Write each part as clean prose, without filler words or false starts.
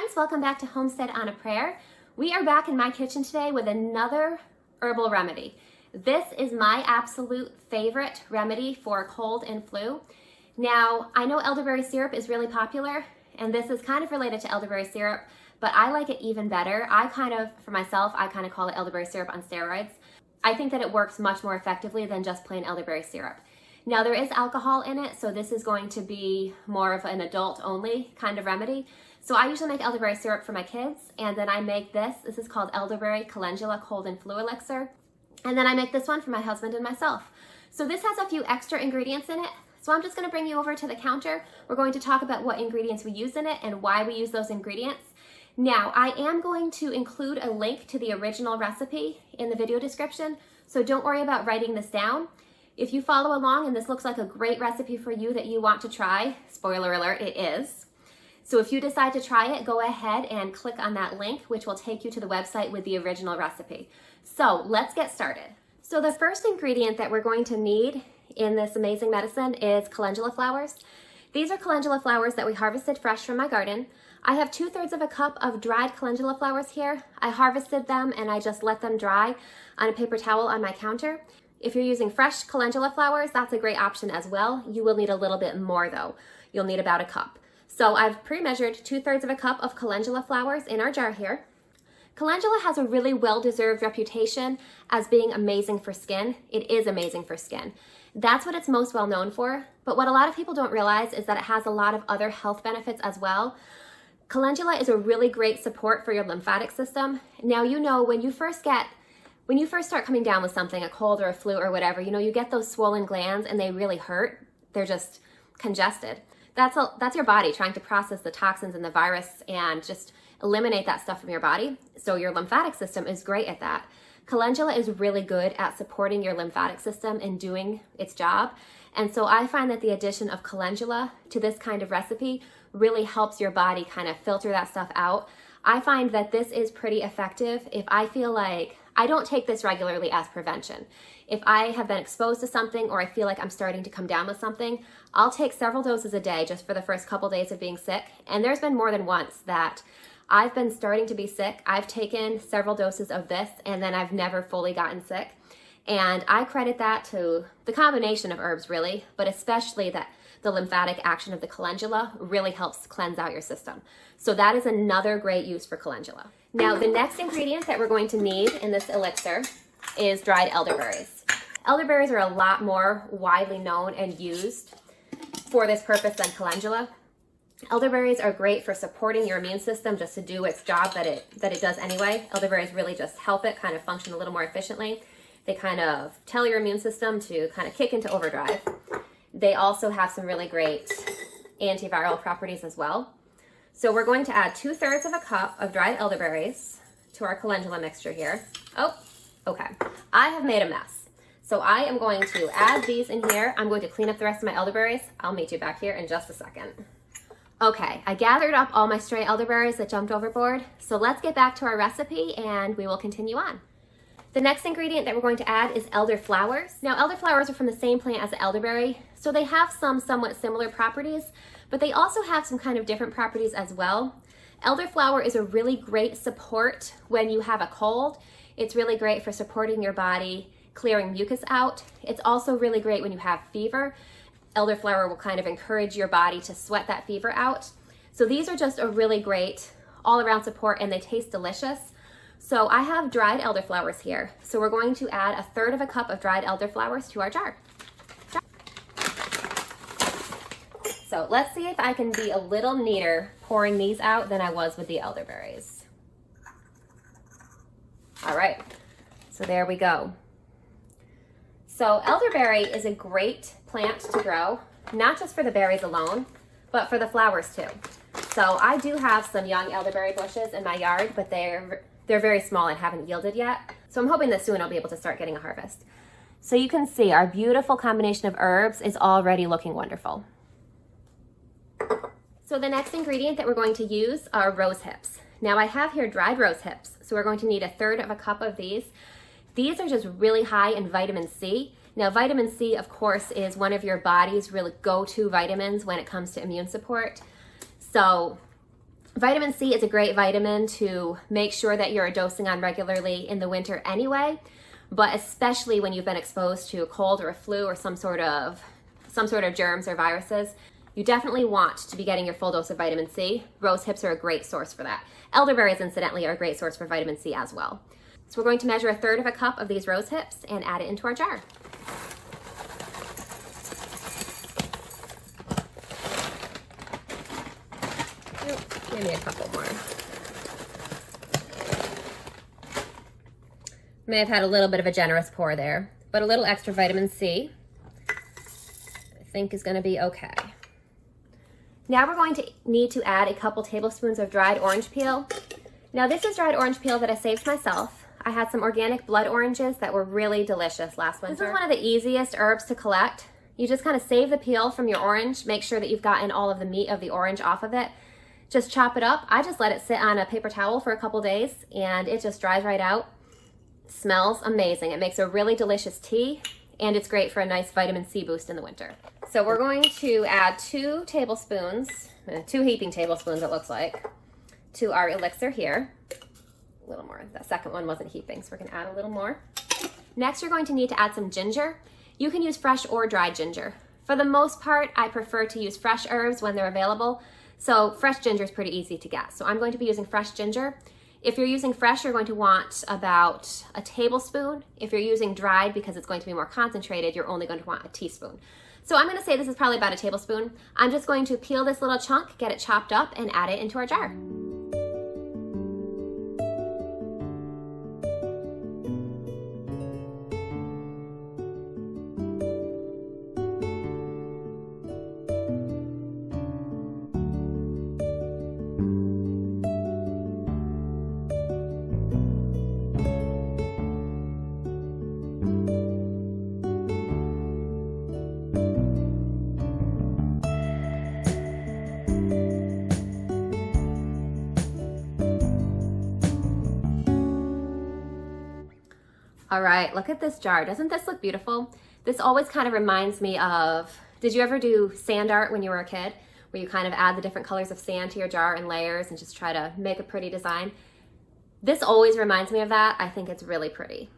friends, welcome back to Homestead on a Prayer. We are back in my kitchen today with another herbal remedy. This is my absolute favorite remedy for cold and flu. Now, I know elderberry syrup is really popular, and this is kind of related to elderberry syrup, but I like it even better. For myself, I kind of call it elderberry syrup on steroids. I think that it works much more effectively than just plain elderberry syrup. Now, there is alcohol in it, so this is going to be more of an adult-only kind of remedy. So I usually make elderberry syrup for my kids, and then I make this. This is called Elderberry Calendula Cold and Flu Elixir. And then I make this one for my husband and myself. So this has a few extra ingredients in it. So I'm just gonna bring you over to the counter. We're going to talk about what ingredients we use in it and why we use those ingredients. Now, I am going to include a link to the original recipe in the video description, so don't worry about writing this down. If you follow along and this looks like a great recipe for you that you want to try, spoiler alert, it is. So if you decide to try it, go ahead and click on that link, which will take you to the website with the original recipe. So let's get started. So the first ingredient that we're going to need in this amazing medicine is calendula flowers. These are calendula flowers that we harvested fresh from my garden. I have 2/3 of a cup of dried calendula flowers here. I harvested them and I just let them dry on a paper towel on my counter. If you're using fresh calendula flowers, that's a great option as well. You will need a little bit more though. You'll need about a cup. So I've pre-measured 2/3 of a cup of calendula flowers in our jar here. Calendula has a really well-deserved reputation as being amazing for skin. It is amazing for skin. That's what it's most well known for. But what a lot of people don't realize is that it has a lot of other health benefits as well. Calendula is a really great support for your lymphatic system. Now, you know, when you first start coming down with something, a cold or a flu or whatever, you know, you get those swollen glands and they really hurt. They're just congested. That's your body trying to process the toxins and the virus and just eliminate that stuff from your body. So your lymphatic system is great at that. Calendula is really good at supporting your lymphatic system and doing its job. And so I find that the addition of calendula to this kind of recipe really helps your body kind of filter that stuff out. I find that this is pretty effective if I feel like I don't take this regularly as prevention. If I have been exposed to something or I feel like I'm starting to come down with something, I'll take several doses a day just for the first couple days of being sick. And there's been more than once that I've been starting to be sick. I've taken several doses of this and then I've never fully gotten sick. And I credit that to the combination of herbs really, but especially that the lymphatic action of the calendula really helps cleanse out your system. So that is another great use for calendula. Now, the next ingredient that we're going to need in this elixir is dried elderberries. Elderberries are a lot more widely known and used for this purpose than calendula. Elderberries are great for supporting your immune system just to do its job that it does anyway. Elderberries really just help it kind of function a little more efficiently. They kind of tell your immune system to kind of kick into overdrive. They also have some really great antiviral properties as well. So we're going to add 2/3 of a cup of dried elderberries to our calendula mixture here. Oh, okay. I have made a mess. So I am going to add these in here. I'm going to clean up the rest of my elderberries. I'll meet you back here in just a second. Okay, I gathered up all my stray elderberries that jumped overboard. So let's get back to our recipe and we will continue on. The next ingredient that we're going to add is elder flowers. Now, elder flowers are from the same plant as the elderberry, so they have some somewhat similar properties, but they also have some kind of different properties as well. Elderflower is a really great support when you have a cold. It's really great for supporting your body, clearing mucus out. It's also really great when you have fever. Elderflower will kind of encourage your body to sweat that fever out. So these are just a really great all-around support and they taste delicious. So I have dried elderflowers here. So we're going to add 1/3 of a cup of dried elderflowers to our jar. So let's see if I can be a little neater pouring these out than I was with the elderberries. All right, so there we go. So elderberry is a great plant to grow, not just for the berries alone, but for the flowers too. So I do have some young elderberry bushes in my yard, but they're very small and haven't yielded yet. So I'm hoping that soon I'll be able to start getting a harvest. So you can see our beautiful combination of herbs is already looking wonderful. So the next ingredient that we're going to use are rose hips. Now I have here dried rose hips. So we're going to need 1/3 of a cup of these. These are just really high in vitamin C. Now vitamin C, of course, is one of your body's really go-to vitamins when it comes to immune support. So Vitamin C is a great vitamin to make sure that you're dosing on regularly in the winter anyway, but especially when you've been exposed to a cold or a flu or some sort of germs or viruses, you definitely want to be getting your full dose of vitamin C. Rose hips are a great source for that. Elderberries, incidentally, are a great source for vitamin C as well. So we're going to measure 1/3 of a cup of these rose hips and add it into our jar. Maybe a couple more. May have had a little bit of a generous pour there, but a little extra vitamin C I think is going to be okay. Now we're going to need to add a couple tablespoons of dried orange peel. Now this is dried orange peel that I saved myself. I had some organic blood oranges that were really delicious last winter. This is one of the easiest herbs to collect. You just kind of save the peel from your orange, make sure that you've gotten all of the meat of the orange off of it. Just chop it up. I just let it sit on a paper towel for a couple days and it just dries right out. Smells amazing. It makes a really delicious tea and it's great for a nice vitamin C boost in the winter. So we're going to add 2 tablespoons, 2 heaping tablespoons it looks like, to our elixir here. A little more. The second one wasn't heaping, so we're going to add a little more. Next, you're going to need to add some ginger. You can use fresh or dried ginger. For the most part, I prefer to use fresh herbs when they're available. So fresh ginger is pretty easy to get. So I'm going to be using fresh ginger. If you're using fresh, you're going to want about a tablespoon. If you're using dried, because it's going to be more concentrated, you're only going to want a teaspoon. So I'm going to say this is probably about a tablespoon. I'm just going to peel this little chunk, get it chopped up, and add it into our jar. All right, look at this jar. Doesn't this look beautiful? This always kind of reminds me of, did you ever do sand art when you were a kid? Where you kind of add the different colors of sand to your jar in layers and just try to make a pretty design. This always reminds me of that. I think it's really pretty.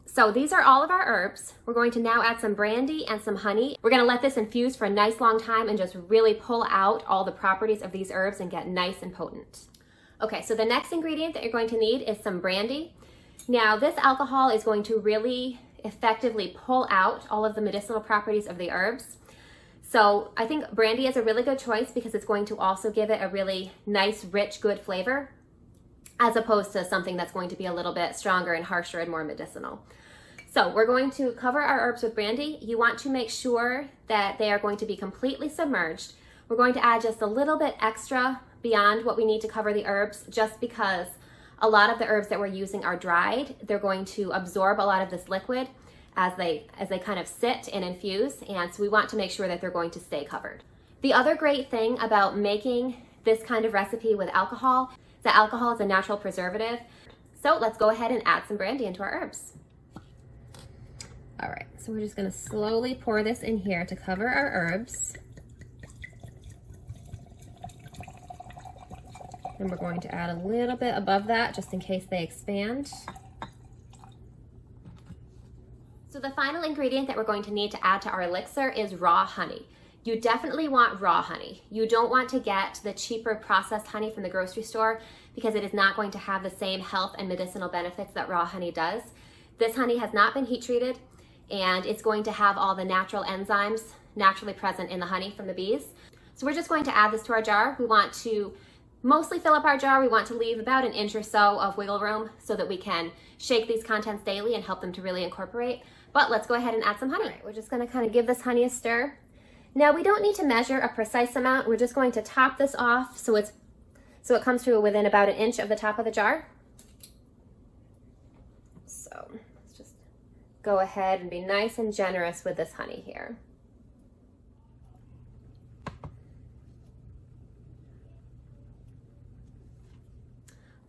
So these are all of our herbs. We're going to now add some brandy and some honey. We're gonna let this infuse for a nice long time and just really pull out all the properties of these herbs and get nice and potent. Okay, so the next ingredient that you're going to need is some brandy. Now this alcohol is going to really effectively pull out all of the medicinal properties of the herbs. So I think brandy is a really good choice because it's going to also give it a really nice, rich, good flavor, as opposed to something that's going to be a little bit stronger and harsher and more medicinal. So we're going to cover our herbs with brandy. You want to make sure that they are going to be completely submerged. We're going to add just a little bit extra beyond what we need to cover the herbs, just because a lot of the herbs that we're using are dried. They're going to absorb a lot of this liquid as they kind of sit and infuse, and so we want to make sure that they're going to stay covered. The other great thing about making this kind of recipe with alcohol is that alcohol is a natural preservative. So let's go ahead and add some brandy into our herbs. All right, so we're just gonna slowly pour this in here to cover our herbs. And we're going to add a little bit above that just in case they expand. So the final ingredient that we're going to need to add to our elixir is raw honey. You definitely want raw honey. You don't want to get the cheaper processed honey from the grocery store because it is not going to have the same health and medicinal benefits that raw honey does. This honey has not been heat treated and it's going to have all the natural enzymes naturally present in the honey from the bees. So we're just going to add this to our jar. We want to mostly fill up our jar. We want to leave about an inch or so of wiggle room so that we can shake these contents daily and help them to really incorporate. But let's go ahead and add some honey. All right, we're just gonna kind of give this honey a stir. Now we don't need to measure a precise amount. We're just going to top this off so it comes to within about an inch of the top of the jar. So let's just go ahead and be nice and generous with this honey here.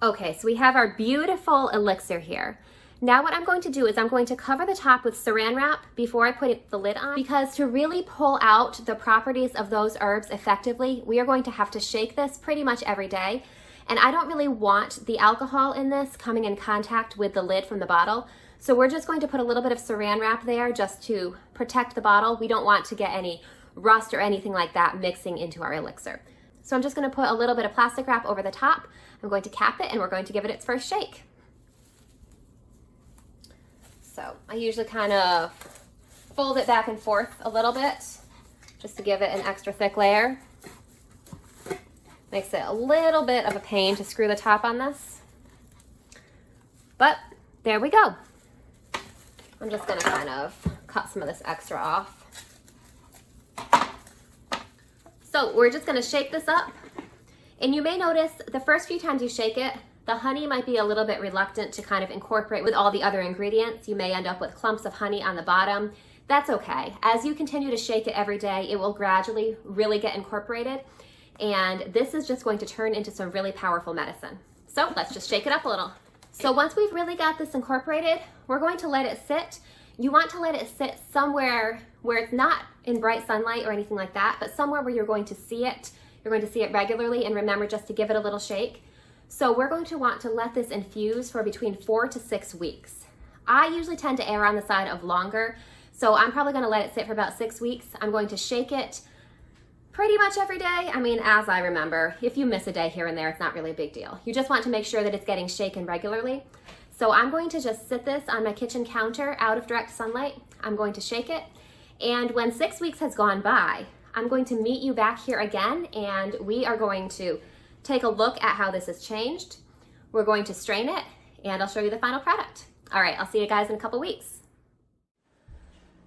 Okay, so we have our beautiful elixir here. Now what I'm going to do is I'm going to cover the top with saran wrap before I put the lid on, because to really pull out the properties of those herbs effectively, we are going to have to shake this pretty much every day. And I don't really want the alcohol in this coming in contact with the lid from the bottle. So we're just going to put a little bit of saran wrap there just to protect the bottle. We don't want to get any rust or anything like that mixing into our elixir. So I'm just going to put a little bit of plastic wrap over the top. I'm going to cap it and we're going to give it its first shake. So I usually kind of fold it back and forth a little bit just to give it an extra thick layer. Makes it a little bit of a pain to screw the top on this. But there we go. I'm just gonna kind of cut some of this extra off. So we're just gonna shake this up. And you may notice the first few times you shake it, the honey might be a little bit reluctant to kind of incorporate with all the other ingredients. You may end up with clumps of honey on the bottom. That's okay. As you continue to shake it every day, it will gradually really get incorporated. And this is just going to turn into some really powerful medicine. So let's just shake it up a little. So once we've really got this incorporated, we're going to let it sit. You want to let it sit somewhere where it's not in bright sunlight or anything like that, but somewhere where you're going to see it. You're going to see it regularly, and remember just to give it a little shake. So we're going to want to let this infuse for between 4 to 6 weeks. I usually tend to err on the side of longer, so I'm probably going to let it sit for about 6 weeks. I'm going to shake it pretty much every day. I mean, as I remember. If you miss a day here and there, it's not really a big deal. You just want to make sure that it's getting shaken regularly. So I'm going to just sit this on my kitchen counter out of direct sunlight. I'm going to shake it. And when 6 weeks has gone by, I'm going to meet you back here again, and we are going to take a look at how this has changed. We're going to strain it, and I'll show you the final product. All right, I'll see you guys in a couple weeks.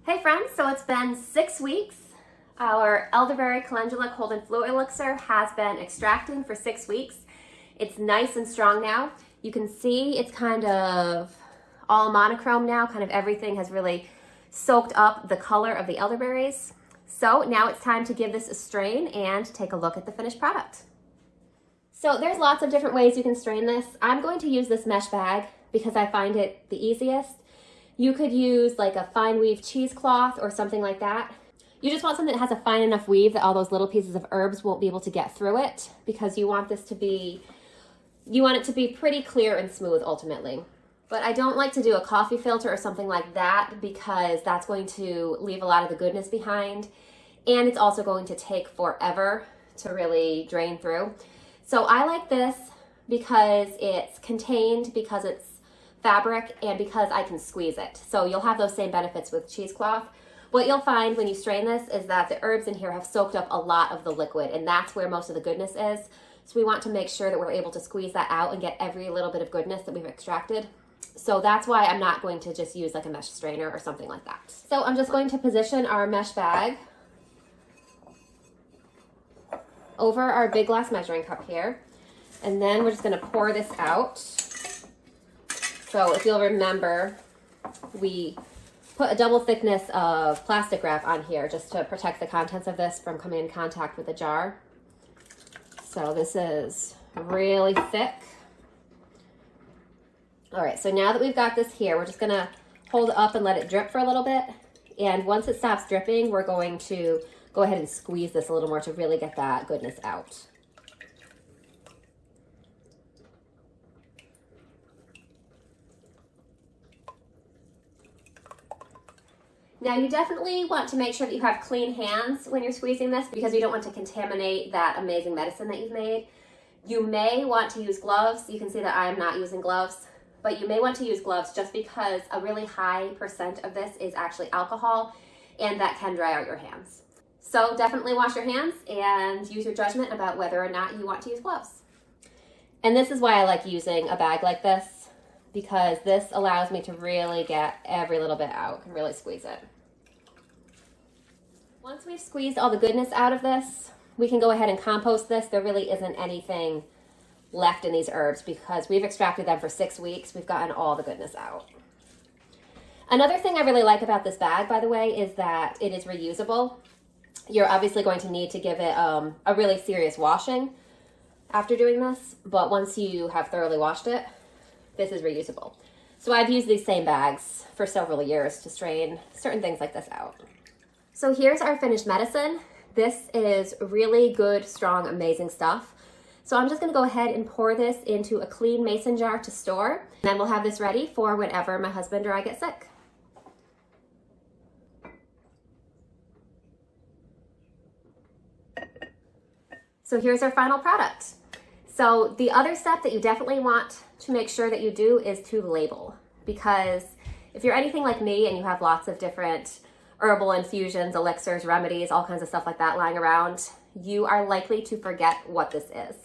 Hey friends, so it's been 6 weeks. Our Elderberry Calendula cold and flu elixir has been extracting for 6 weeks. It's nice and strong now. You can see it's kind of all monochrome now. Kind of everything has really soaked up the color of the elderberries. So now it's time to give this a strain and take a look at the finished product. So there's lots of different ways you can strain this. I'm going to use this mesh bag because I find it the easiest. You could use like a fine weave cheesecloth or something like that. You just want something that has a fine enough weave that all those little pieces of herbs won't be able to get through it, because you want this to be, you want it to be pretty clear and smooth ultimately. But I don't like to do a coffee filter or something like that, because that's going to leave a lot of the goodness behind. And it's also going to take forever to really drain through. So I like this because it's contained, because it's fabric, and because I can squeeze it. So you'll have those same benefits with cheesecloth. What you'll find when you strain this is that the herbs in here have soaked up a lot of the liquid, and that's where most of the goodness is. So we want to make sure that we're able to squeeze that out and get every little bit of goodness that we've extracted. So that's why I'm not going to just use like a mesh strainer or something like that. So I'm just going to position our mesh bag over our big glass measuring cup here. And then we're just going to pour this out. So if you'll remember, we put a double thickness of plastic wrap on here just to protect the contents of this from coming in contact with the jar. So this is really thick. All right, so now that we've got this here, we're just gonna hold it up and let it drip for a little bit. And once it stops dripping, we're going to go ahead and squeeze this a little more to really get that goodness out. Now you definitely want to make sure that you have clean hands when you're squeezing this, because you don't want to contaminate that amazing medicine that you've made. You may want to use gloves. You can see that I'm not using gloves, but you may want to use gloves just because a really high % of this is actually alcohol, and that can dry out your hands. So definitely wash your hands and use your judgment about whether or not you want to use gloves. And this is why I like using a bag like this, because this allows me to really get every little bit out and really squeeze it. Once we've squeezed all the goodness out of this, we can go ahead and compost this. There really isn't anything left in these herbs because we've extracted them for 6 weeks. We've gotten all the goodness out. Another thing I really like about this bag, by the way, is that it is reusable. You're obviously going to need to give it a really serious washing after doing this, but once you have thoroughly washed it, this is reusable. So I've used these same bags for several years to strain certain things like this out. So here's our finished medicine. This is really good, strong, amazing stuff. So I'm just gonna go ahead and pour this into a clean mason jar to store. And then we'll have this ready for whenever my husband or I get sick. So here's our final product. So the other step that you definitely want to make sure that you do is to label, because if you're anything like me and you have lots of different herbal infusions, elixirs, remedies, all kinds of stuff like that lying around, you are likely to forget what this is.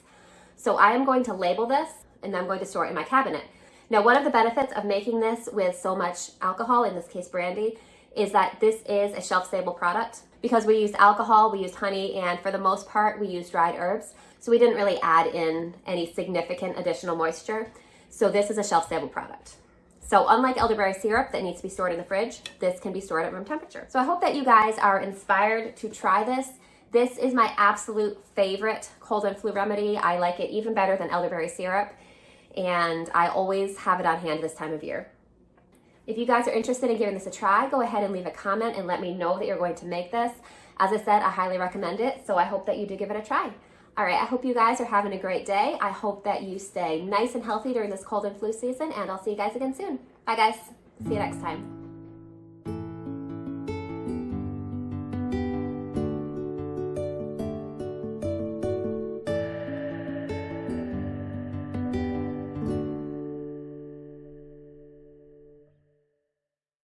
So I am going to label this and I'm going to store it in my cabinet. Now, one of the benefits of making this with so much alcohol, in this case brandy, is that this is a shelf-stable product. Because we used alcohol, we used honey, and for the most part, we used dried herbs. So we didn't really add in any significant additional moisture. So this is a shelf-stable product. So unlike elderberry syrup that needs to be stored in the fridge, this can be stored at room temperature. So I hope that you guys are inspired to try this. This is my absolute favorite cold and flu remedy. I like it even better than elderberry syrup, and I always have it on hand this time of year. If you guys are interested in giving this a try, go ahead and leave a comment and let me know that you're going to make this. As I said, I highly recommend it, so I hope that you do give it a try. All right, I hope you guys are having a great day. I hope that you stay nice and healthy during this cold and flu season, and I'll see you guys again soon. Bye, guys. See you next time.